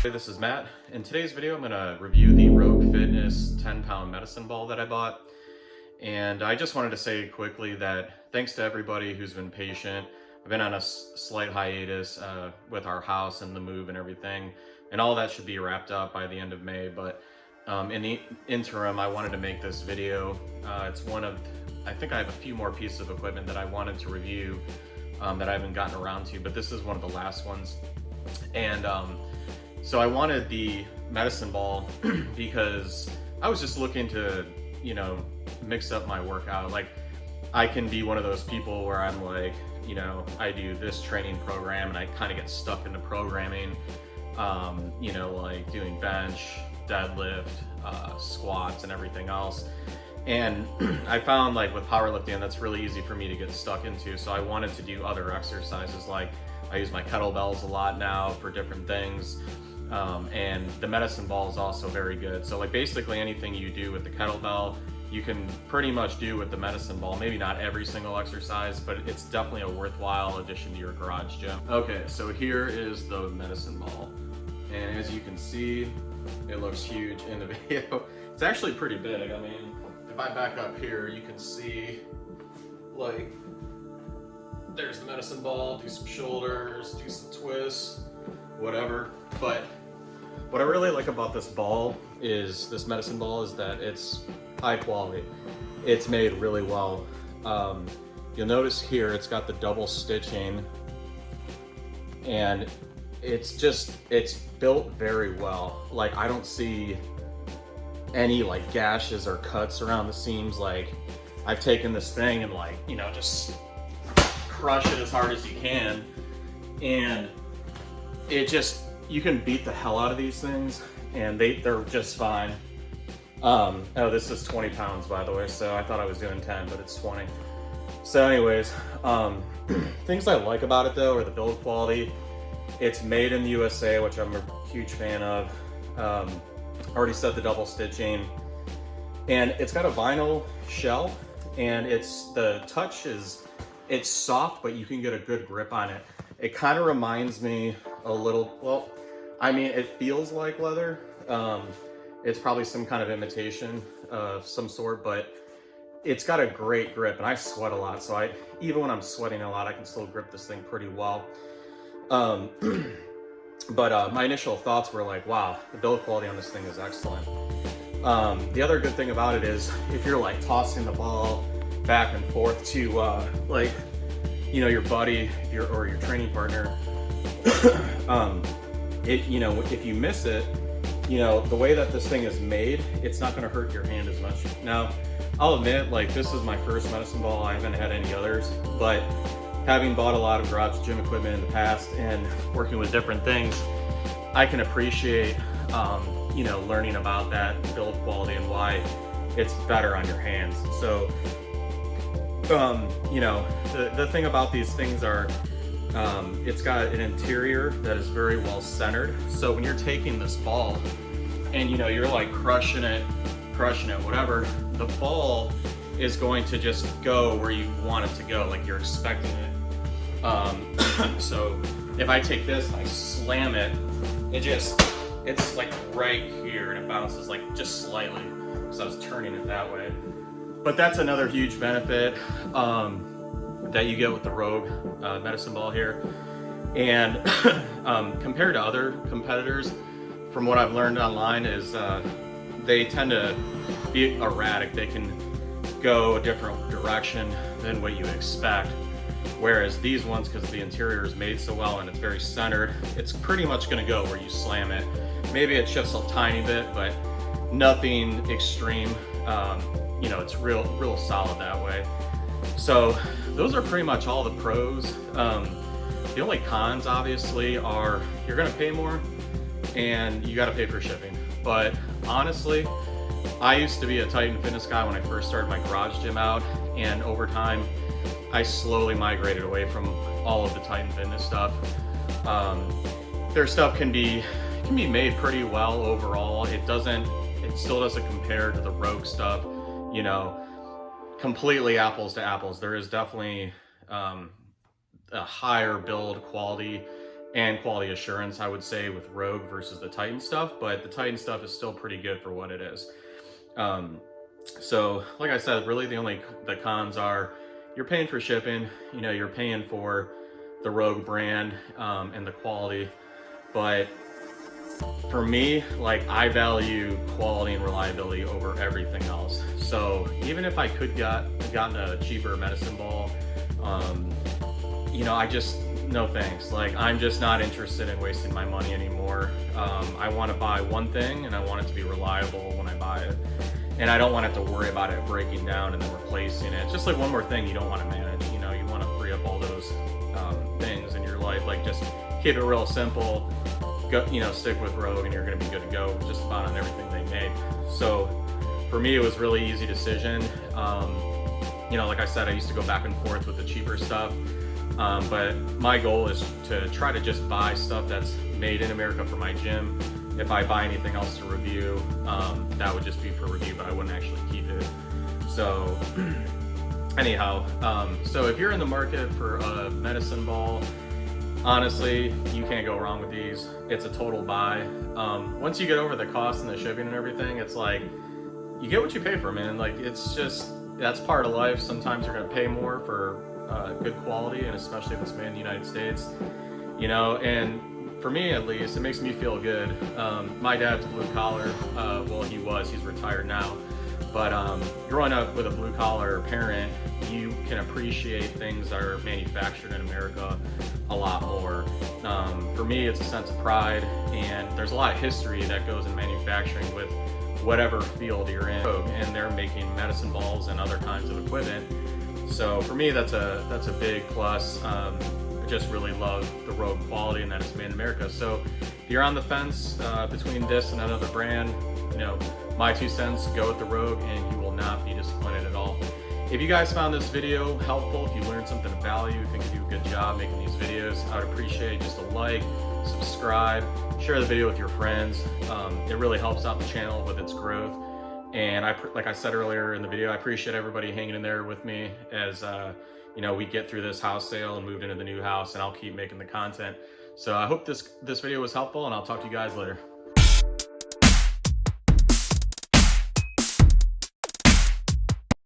Hey, this is Matt. In today's video, I'm going to review the Rogue Fitness 10-pound medicine ball that I bought. And I just wanted to say quickly that thanks to everybody who's been patient. I've been on a slight hiatus with our house and the move and everything, and all that should be wrapped up by the end of May. But in the interim, I wanted to make this video. It's one of, I think I have a few more pieces of equipment that I wanted to review that I haven't gotten around to, but this is one of the last ones. And so I wanted the medicine ball because I was just looking to, mix up my workout. Like, I can be one of those people where I'm like, I do this training program and I kind of get stuck into programming, like doing bench, deadlift, squats and everything else. And I found, like, with powerlifting, that's really easy for me to get stuck into. So I wanted to do other exercises. Like, I use my kettlebells a lot now for different things. And the medicine ball is also very good. So, like, basically anything you do with the kettlebell, you can pretty much do with the medicine ball. Maybe not every single exercise, but it's definitely a worthwhile addition to your garage gym. Okay, so here is the medicine ball. And as you can see, it looks huge in the video. It's actually pretty big. I mean, if I back up here, you can see, like, there's the medicine ball, do some shoulders, do some twists, whatever. But what I really like about this ball is, this medicine ball, is that it's high quality. It's made really well. You'll notice here it's got the double stitching, and it's built very well. Like, I don't see any like gashes or cuts around the seams. Like, I've taken this thing and, like, just crush it as hard as you can, and it just, you can beat the hell out of these things and they're just fine. Oh, this is 20 pounds, by the way, so I thought I was doing 10, but it's 20. So anyways, things I like about it though are the build quality. It's made in the USA, which I'm a huge fan of. Already said the double stitching, and it's got a vinyl shell, and the touch is, it's soft, but you can get a good grip on it. It kind of reminds me a little, well, I mean, it feels like leather. It's probably some kind of imitation of some sort, but it's got a great grip, and I sweat a lot. So even when I'm sweating a lot, I can still grip this thing pretty well. But my initial thoughts were like, wow, the build quality on this thing is excellent. The other good thing about it is, if you're like tossing the ball back and forth to your buddy, or your training partner, if you miss it, the way that this thing is made, it's not going to hurt your hand as much. Now, I'll admit, like, this is my first medicine ball. I haven't had any others, but having bought a lot of garage gym equipment in the past and working with different things, I can appreciate, learning about that build quality and why it's better on your hands. So, the thing about these things are, it's got an interior that is very well centered. So when you're taking this ball and, you're like crushing it, whatever, the ball is going to just go where you want it to go, like you're expecting it. So if I take this and I slam it, it's like right here, and it bounces like just slightly, because I was turning it that way. But that's another huge benefit that you get with the Rogue medicine ball here. And compared to other competitors, from what I've learned online, is they tend to be erratic. They can go a different direction than what you expect. Whereas these ones, because the interior is made so well and it's very centered, it's pretty much going to go where you slam it. Maybe it shifts a tiny bit, but nothing extreme. It's real solid that way. So those are pretty much all the pros. The only cons, obviously, are you're going to pay more and you got to pay for shipping. But honestly, I used to be a Titan Fitness guy when I first started my garage gym out, and over time I slowly migrated away from all of the Titan Fitness stuff. Their stuff can be made pretty well overall. It still doesn't compare to the Rogue stuff, completely apples to apples. There is definitely a higher build quality and quality assurance, I would say, with Rogue versus the Titan stuff, but the Titan stuff is still pretty good for what it is. So like I said, really the cons are you're paying for shipping, you know, you're paying for the Rogue brand and the quality, but for me, like, I value quality and reliability over everything else. So even if I could gotten a cheaper medicine ball, you know, no thanks. Like, I'm just not interested in wasting my money anymore. I want to buy one thing and I want it to be reliable when I buy it. And I don't want to have to worry about it breaking down and then replacing it. It's just like one more thing you don't want to manage. You know, you want to free up all those things in your life. Like, just keep it real simple. Go, you know, stick with Rogue and you're going to be good to go just about on everything they make. So for me, it was really easy decision. You know, like I said, I used to go back and forth with the cheaper stuff. But my goal is to try to just buy stuff that's made in America for my gym. If I buy anything else to review, that would just be for review, but I wouldn't actually keep it. So anyhow, so if you're in the market for a medicine ball, honestly, you can't go wrong with these. It's a total buy. Once you get over the cost and the shipping and everything, it's like, you get what you pay for, man. Like, it's just, that's part of life. Sometimes you're gonna pay more for good quality, and especially if it's made in the United States, you know. And for me, at least, it makes me feel good. My dad's blue collar. Well, he's retired now. But growing up with a blue collar parent, you can appreciate things that are manufactured in America a lot more. For me, it's a sense of pride, and there's a lot of history that goes in manufacturing with whatever field you're in. And they're making medicine balls and other kinds of equipment. So for me, that's a big plus. I just really love the Rogue quality and that it's made in America. So if you're on the fence between this and another brand, you know, my 2 cents, go with the Rogue and you will not be disappointed at all. If you guys found this video helpful, if you learned something of value, think you do a good job making these videos, I would appreciate just a like, subscribe, share the video with your friends. It really helps out the channel with its growth. And like I said earlier in the video, I appreciate everybody hanging in there with me as you know, we get through this house sale and moved into the new house, and I'll keep making the content. So I hope this video was helpful, and I'll talk to you guys later.